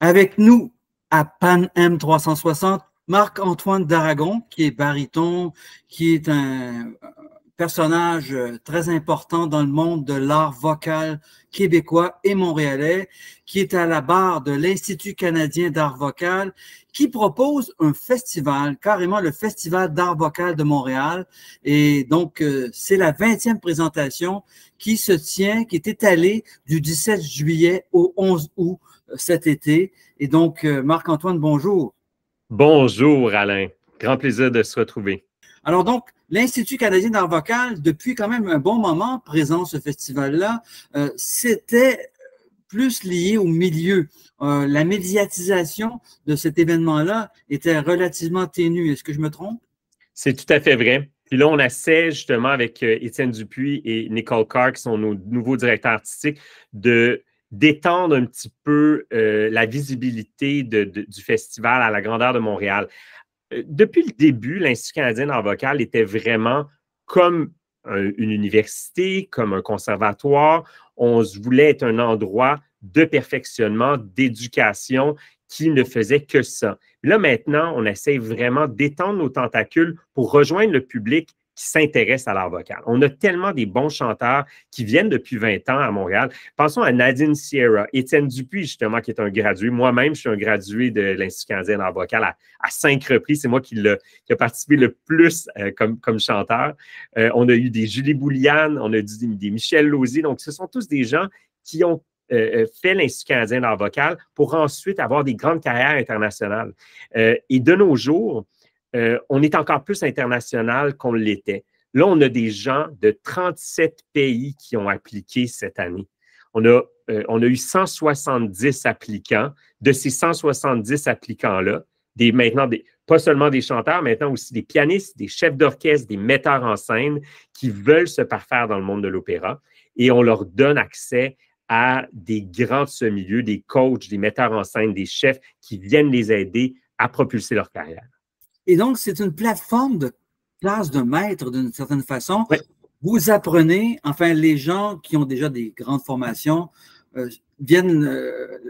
Avec nous à Pan M360, Marc-Antoine Daragon, qui est baryton, qui est un personnage très important dans le monde de l'art vocal québécois et montréalais, qui est à la barre de l'Institut canadien d'art vocal, qui propose un festival, carrément le Festival d'art vocal de Montréal. Et donc, c'est la 20e présentation qui se tient, qui est étalée du 17 juillet au 11 août cet été. Et donc, Marc-Antoine, bonjour. Bonjour, Alain. Grand plaisir de se retrouver. Alors donc, l'Institut canadien d'art vocal, depuis quand même un bon moment présent ce festival-là, c'était plus lié au milieu. La médiatisation de cet événement-là était relativement ténue. Est-ce que je me trompe? C'est tout à fait vrai. Puis là, on essaie justement avec Étienne Dupuis et Nicole Carr, qui sont nos nouveaux directeurs artistiques, d'étendre un petit peu la visibilité du festival à la grandeur de Montréal. Depuis le début, l'Institut canadien d'art vocal était vraiment comme une université, comme un conservatoire. On se voulait être un endroit de perfectionnement, d'éducation qui ne faisait que ça. Là, maintenant, on essaie vraiment d'étendre nos tentacules pour rejoindre le public qui s'intéresse à l'art vocal. On a tellement des bons chanteurs qui viennent depuis 20 ans à Montréal. Pensons à Nadine Sierra, Étienne Dupuis, justement, qui est un gradué. Moi-même, je suis un gradué de l'Institut canadien d'art vocal à 5 reprises. C'est moi qui a participé le plus comme chanteur. On a eu des Julie Bouliane, on a eu des Michel Lausier. Donc, ce sont tous des gens qui ont fait l'Institut canadien d'art vocal pour ensuite avoir des grandes carrières internationales. Et de nos jours, on est encore plus international qu'on l'était. Là, on a des gens de 37 pays qui ont appliqué cette année. On a eu 170 applicants. De ces 170 applicants-là, pas seulement des chanteurs, maintenant aussi des pianistes, des chefs d'orchestre, des metteurs en scène qui veulent se parfaire dans le monde de l'opéra. Et on leur donne accès à des grands de ce milieu, des coachs, des metteurs en scène, des chefs qui viennent les aider à propulser leur carrière. Et donc, c'est une plateforme de classe de maître d'une certaine façon. Oui. Vous apprenez, enfin, les gens qui ont déjà des grandes formations viennent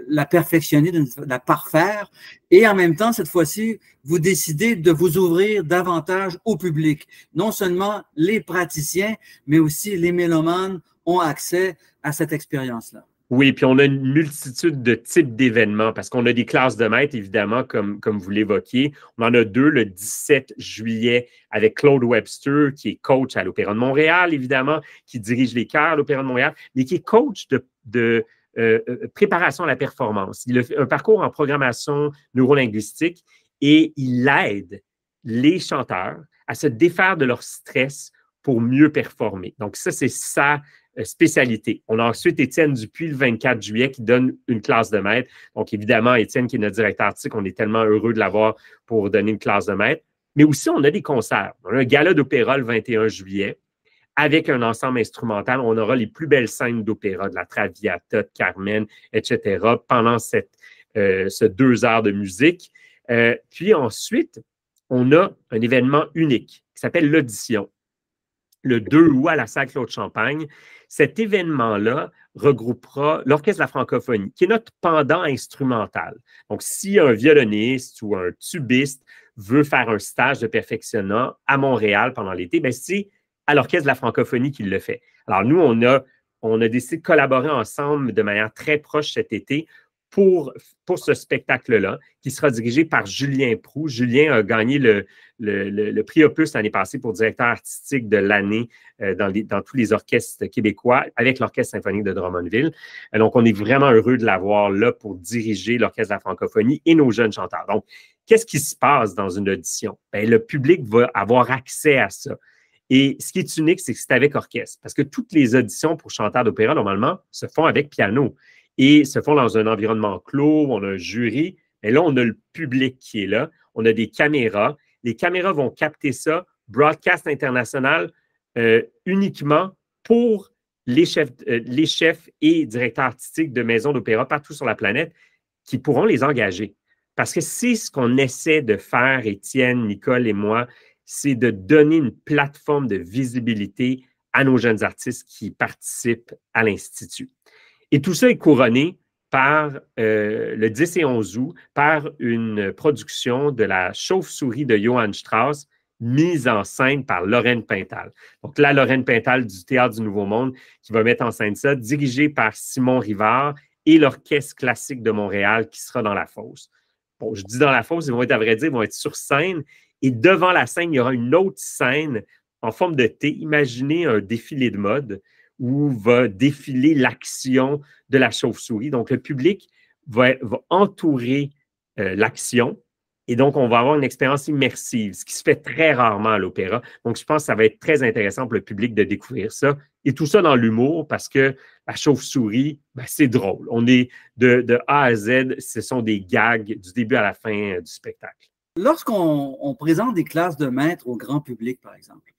la perfectionner, la parfaire. Et en même temps, cette fois-ci, vous décidez de vous ouvrir davantage au public. Non seulement les praticiens, mais aussi les mélomanes ont accès à cette expérience-là. Oui, puis on a une multitude de types d'événements parce qu'on a des classes de maîtres, évidemment, comme vous l'évoquiez. On en a 2 le 17 juillet avec Claude Webster, qui est coach à l'Opéra de Montréal, évidemment, qui dirige les chœurs à l'Opéra de Montréal, mais qui est coach de préparation à la performance. Il a fait un parcours en programmation neurolinguistique et il aide les chanteurs à se défaire de leur stress pour mieux performer. Donc ça, c'est ça spécialité. On a ensuite Étienne Dupuis le 24 juillet qui donne une classe de maître. Donc, évidemment, Étienne, qui est notre directeur artistique, on est tellement heureux de l'avoir pour donner une classe de maître. Mais aussi, on a des concerts. On a un gala d'opéra le 21 juillet avec un ensemble instrumental. On aura les plus belles scènes d'opéra, de la Traviata, de Carmen, etc., pendant ce 2 heures de musique. Puis ensuite, on a un événement unique qui s'appelle l'Audition. Le 2 août à la salle Claude-Champagne. Cet événement-là regroupera l'Orchestre de la francophonie, qui est notre pendant instrumental. Donc, si un violoniste ou un tubiste veut faire un stage de perfectionnement à Montréal pendant l'été, bien, c'est à l'Orchestre de la francophonie qu'il le fait. Alors, nous, on a décidé de collaborer ensemble de manière très proche cet été pour ce spectacle-là, qui sera dirigé par Julien Proulx. Julien a gagné le prix Opus l'année passée pour directeur artistique de l'année dans tous les orchestres québécois avec l'Orchestre symphonique de Drummondville. Donc, on est vraiment heureux de l'avoir là pour diriger l'Orchestre de la francophonie et nos jeunes chanteurs. Donc, qu'est-ce qui se passe dans une audition? Bien, le public va avoir accès à ça. Et ce qui est unique, c'est que c'est avec orchestre. Parce que toutes les auditions pour chanteurs d'opéra, normalement, se font avec piano et se font dans un environnement clos, on a un jury. Mais là, on a le public qui est là. On a des caméras. Les caméras vont capter ça, broadcast international, uniquement pour les chefs et directeurs artistiques de maisons d'opéra partout sur la planète qui pourront les engager. Parce que c'est ce qu'on essaie de faire, Étienne, Nicole et moi, c'est de donner une plateforme de visibilité à nos jeunes artistes qui participent à l'Institut. Et tout ça est couronné par le 10 et 11 août par une production de la Chauve-souris de Johann Strauss, mise en scène par Lorraine Pintal. Donc là, Lorraine Pintal du Théâtre du Nouveau Monde qui va mettre en scène ça, dirigée par Simon Rivard et l'Orchestre classique de Montréal qui sera dans la fosse. Bon, je dis dans la fosse, ils vont être, à vrai dire, ils vont être sur scène et devant la scène, il y aura une autre scène en forme de T. Imaginez un défilé de mode où va défiler l'action de la chauve-souris. Donc, le public va entourer l'action et donc, on va avoir une expérience immersive, ce qui se fait très rarement à l'opéra. Donc, je pense que ça va être très intéressant pour le public de découvrir ça. Et tout ça dans l'humour parce que la chauve-souris, ben, c'est drôle. On est de A à Z, ce sont des gags du début à la fin du spectacle. Lorsqu'on présente des classes de maîtres au grand public, par exemple,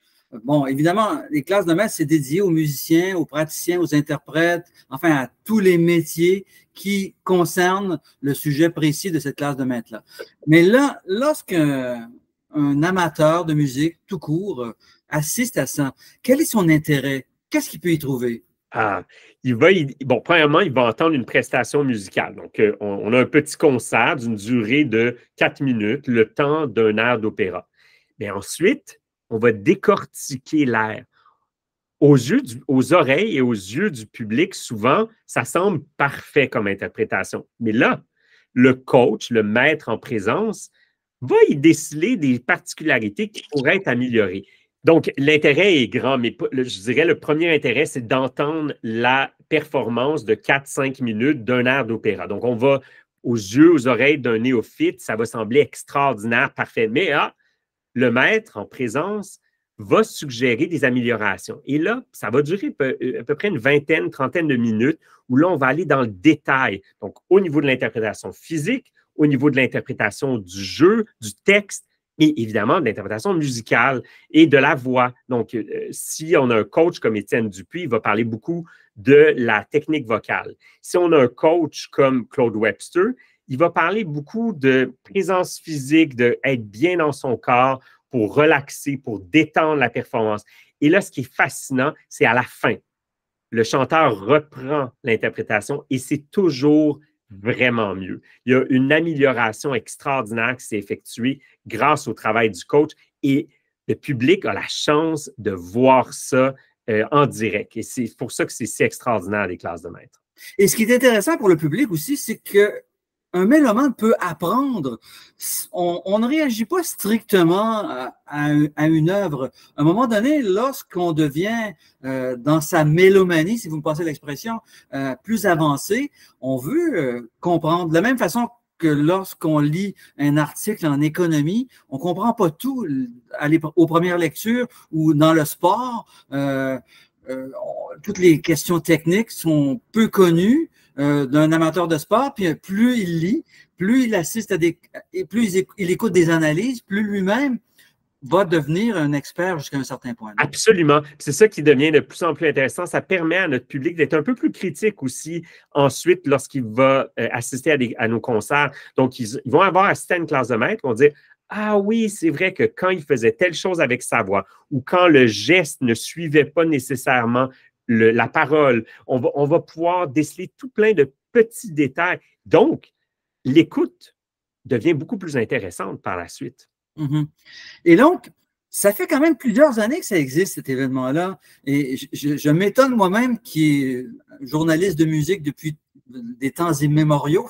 bon, évidemment, les classes de maîtres, c'est dédié aux musiciens, aux praticiens, aux interprètes, enfin à tous les métiers qui concernent le sujet précis de cette classe de maître-là. Mais là, lorsqu'un amateur de musique, tout court, assiste à ça, quel est son intérêt? Qu'est-ce qu'il peut y trouver? Ah, bon, premièrement, il va entendre une prestation musicale. Donc, on a un petit concert d'une durée de 4 minutes, le temps d'un air d'opéra. Mais ensuite, on va décortiquer l'air. Aux oreilles et aux yeux du public, souvent, ça semble parfait comme interprétation. Mais là, le coach, le maître en présence, va y déceler des particularités qui pourraient être améliorées. Donc, l'intérêt est grand, mais je dirais le premier intérêt, c'est d'entendre la performance de 4-5 minutes d'un air d'opéra. Donc, on va aux yeux, aux oreilles d'un néophyte, ça va sembler extraordinaire, parfait. Mais le maître en présence va suggérer des améliorations. Et là, ça va durer à peu près une vingtaine, trentaine de minutes où là, on va aller dans le détail. Donc, au niveau de l'interprétation physique, au niveau de l'interprétation du jeu, du texte, et évidemment de l'interprétation musicale et de la voix. Donc, si on a un coach comme Étienne Dupuis, il va parler beaucoup de la technique vocale. Si on a un coach comme Claude Webster, il va parler beaucoup de présence physique, d'être bien dans son corps pour relaxer, pour détendre la performance. Et là, ce qui est fascinant, c'est à la fin. Le chanteur reprend l'interprétation et c'est toujours vraiment mieux. Il y a une amélioration extraordinaire qui s'est effectuée grâce au travail du coach et le public a la chance de voir ça en direct. Et c'est pour ça que c'est si extraordinaire, les classes de maître. Et ce qui est intéressant pour le public aussi, c'est que un mélomane peut apprendre. On ne réagit pas strictement à une œuvre. À un moment donné, lorsqu'on devient dans sa mélomanie, si vous me passez l'expression, plus avancé, on veut comprendre. De la même façon que lorsqu'on lit un article en économie, on ne comprend pas tout aux premières lectures ou dans le sport. Toutes les questions techniques sont peu connues d'un amateur de sport, puis plus il lit, plus il assiste plus il écoute des analyses, plus lui-même va devenir un expert jusqu'à un certain point. Absolument. C'est ça qui devient de plus en plus intéressant. Ça permet à notre public d'être un peu plus critique aussi ensuite lorsqu'il va assister à nos concerts. Donc, ils vont avoir assisté à une classe de maître, ils vont dire ah oui, c'est vrai que quand il faisait telle chose avec sa voix ou quand le geste ne suivait pas nécessairement la parole, on va pouvoir déceler tout plein de petits détails. Donc, l'écoute devient beaucoup plus intéressante par la suite. Mm-hmm. Et donc, ça fait quand même plusieurs années que ça existe, cet événement-là. Et je m'étonne moi-même, qui est journaliste de musique depuis des temps immémoriaux,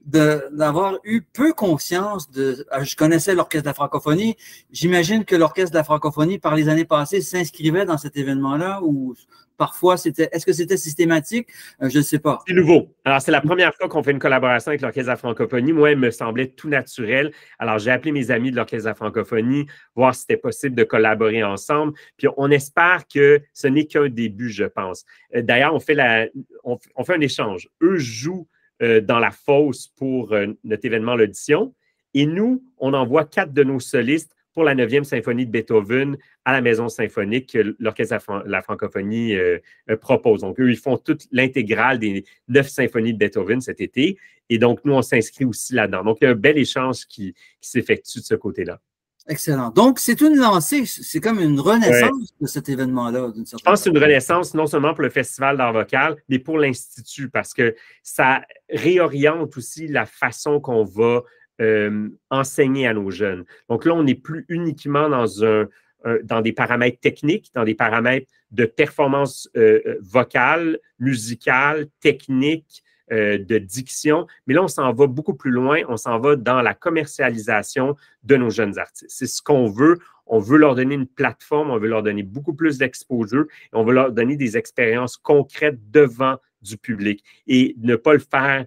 d'avoir eu peu conscience je connaissais l'Orchestre de la francophonie. J'imagine que l'Orchestre de la francophonie, par les années passées, s'inscrivait dans cet événement-là ou parfois, est-ce que c'était systématique? Je ne sais pas. C'est nouveau. Alors, c'est la première fois qu'on fait une collaboration avec l'Orchestre de la francophonie. Moi, il me semblait tout naturel. Alors, j'ai appelé mes amis de l'Orchestre de la francophonie, voir si c'était possible de collaborer ensemble. Puis, on espère que ce n'est qu'un début, je pense. D'ailleurs, on fait un échange. Eux jouent dans la fosse pour notre événement L'Audition. Et nous, on envoie 4 de nos solistes pour la 9e symphonie de Beethoven à la Maison symphonique que l'Orchestre de la francophonie propose. Donc, eux, ils font toute l'intégrale des 9 symphonies de Beethoven cet été. Et donc, nous, on s'inscrit aussi là-dedans. Donc, il y a un bel échange qui s'effectue de ce côté-là. Excellent. Donc, c'est une lancée, c'est comme une renaissance de cet événement-là, d'une certaine façon. Je pense que c'est une renaissance non seulement pour le Festival d'art vocal, mais pour l'Institut, parce que ça réoriente aussi la façon qu'on va enseigner à nos jeunes. Donc là, on n'est plus uniquement dans des paramètres techniques, dans des paramètres de performance vocale, musicale, technique, de diction, mais là, on s'en va beaucoup plus loin, on s'en va dans la commercialisation de nos jeunes artistes. C'est ce qu'on veut. On veut leur donner une plateforme, on veut leur donner beaucoup plus d'exposure, et on veut leur donner des expériences concrètes devant du public et ne pas le faire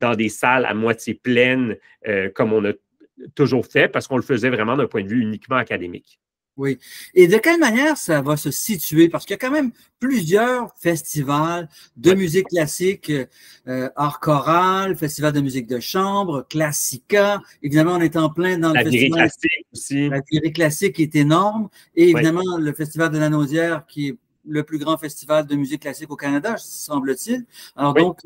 dans des salles à moitié pleines comme on a toujours fait, parce qu'on le faisait vraiment d'un point de vue uniquement académique. Oui. Et de quelle manière ça va se situer? Parce qu'il y a quand même plusieurs festivals de musique classique, art choral, festival de musique de chambre, Classica. Évidemment, on est en plein dans le festival. La classique aussi. La virée classique est énorme. Et évidemment, le festival de la Naudière, qui est le plus grand festival de musique classique au Canada, semble-t-il. Alors donc,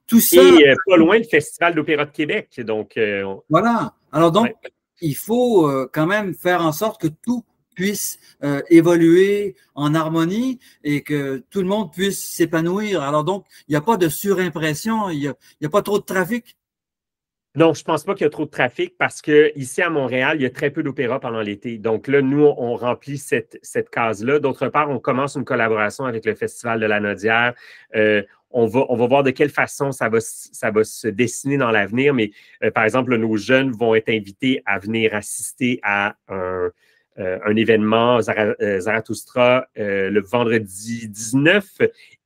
tout ça… Et pas loin le Festival d'Opéra de Québec. Donc, voilà. Alors donc, il faut quand même faire en sorte que tout puisse évoluer en harmonie et que tout le monde puisse s'épanouir. Alors donc, il n'y a pas de surimpression, il n'y a pas trop de trafic. Non, je ne pense pas qu'il y a trop de trafic parce qu'ici à Montréal, il y a très peu d'opéra pendant l'été. Donc là, nous, on remplit cette case-là. D'autre part, on commence une collaboration avec le Festival de la Naudière. On va voir de quelle façon ça va se dessiner dans l'avenir. Mais par exemple, nos jeunes vont être invités à venir assister à un événement Zarathustra le vendredi 19.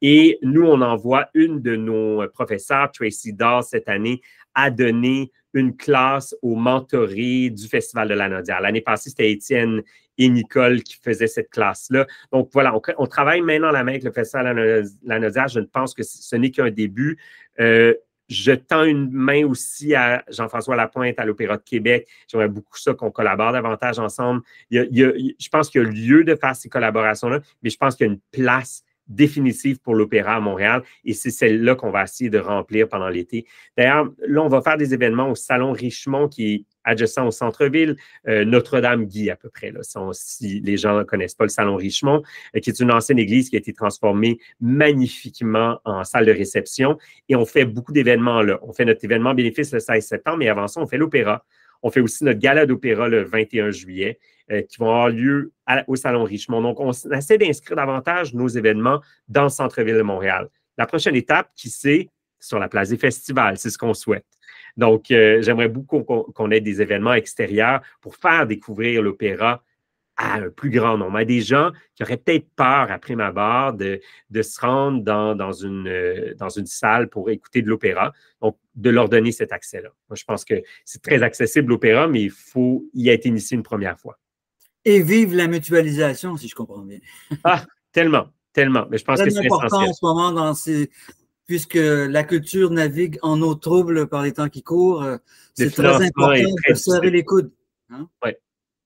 Et nous, on envoie une de nos professeurs, Tracy Dahl, cette année, à donner une classe aux mentorés du Festival de la Naudière. L'année passée, c'était Étienne et Nicole qui faisaient cette classe-là. Donc voilà, on travaille maintenant la main avec le Festival de la Naudière. Je pense que ce n'est qu'un début. Je tends une main aussi à Jean-François Lapointe à l'Opéra de Québec. J'aimerais beaucoup ça qu'on collabore davantage ensemble. Je pense qu'il y a lieu de faire ces collaborations-là, mais je pense qu'il y a une place définitive pour l'opéra à Montréal et c'est celle-là qu'on va essayer de remplir pendant l'été. D'ailleurs, là, on va faire des événements au Salon Richemont qui est adjacent au centre-ville, Notre-Dame-Guy à peu près, là, si les gens ne connaissent pas le Salon Richemont, qui est une ancienne église qui a été transformée magnifiquement en salle de réception et on fait beaucoup d'événements là. On fait notre événement bénéfice le 16 septembre, mais avant ça, on fait l'opéra. On fait aussi notre gala d'opéra le 21 juillet qui vont avoir lieu au Salon Richemont. Donc, on essaie d'inscrire davantage nos événements dans le centre-ville de Montréal. La prochaine étape, qui c'est sur la place des festivals, c'est ce qu'on souhaite. Donc, j'aimerais beaucoup qu'on ait des événements extérieurs pour faire découvrir l'opéra à un plus grand nombre, à des gens qui auraient peut-être peur, à prime abord, de se rendre dans une salle pour écouter de l'opéra. Donc, de leur donner cet accès-là. Moi, je pense que c'est très accessible, l'opéra, mais il faut y être initié une première fois. Et vive la mutualisation, si je comprends bien. Ah, tellement, tellement. Mais je pense que c'est important en ce moment, puisque la culture navigue en eau trouble par les temps qui courent. C'est très important de serrer les coudes. Hein? Oui.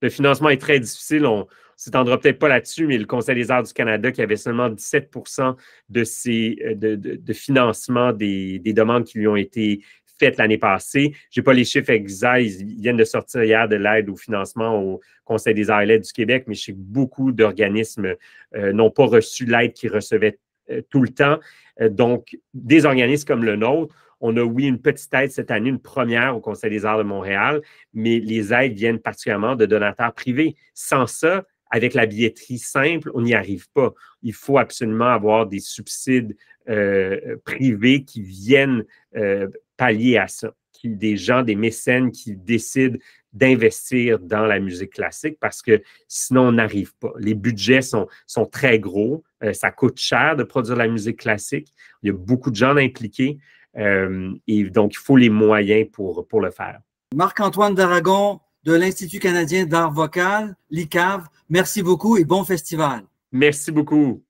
Le financement est très difficile. On ne s'étendra peut-être pas là-dessus, mais le Conseil des arts du Canada, qui avait seulement 17 de financement des demandes qui lui ont été faites l'année passée. Je n'ai pas les chiffres exacts. Ils viennent de sortir hier de l'aide au financement au Conseil des arts et lettres du Québec, mais je sais que beaucoup d'organismes n'ont pas reçu l'aide qu'ils recevaient tout le temps. Donc, des organismes comme le nôtre, on a, oui, une petite aide cette année, une première au Conseil des arts de Montréal, mais les aides viennent particulièrement de donateurs privés. Sans ça, avec la billetterie simple, on n'y arrive pas. Il faut absolument avoir des subsides privés qui viennent pallier à ça. Des gens, des mécènes qui décident d'investir dans la musique classique parce que sinon, on n'arrive pas. Les budgets sont très gros. Ça coûte cher de produire la musique classique. Il y a beaucoup de gens impliqués. Et donc, il faut les moyens pour le faire. Marc-Antoine d'Aragon de l'Institut canadien d'art vocal, l'ICAV, merci beaucoup et bon festival. Merci beaucoup.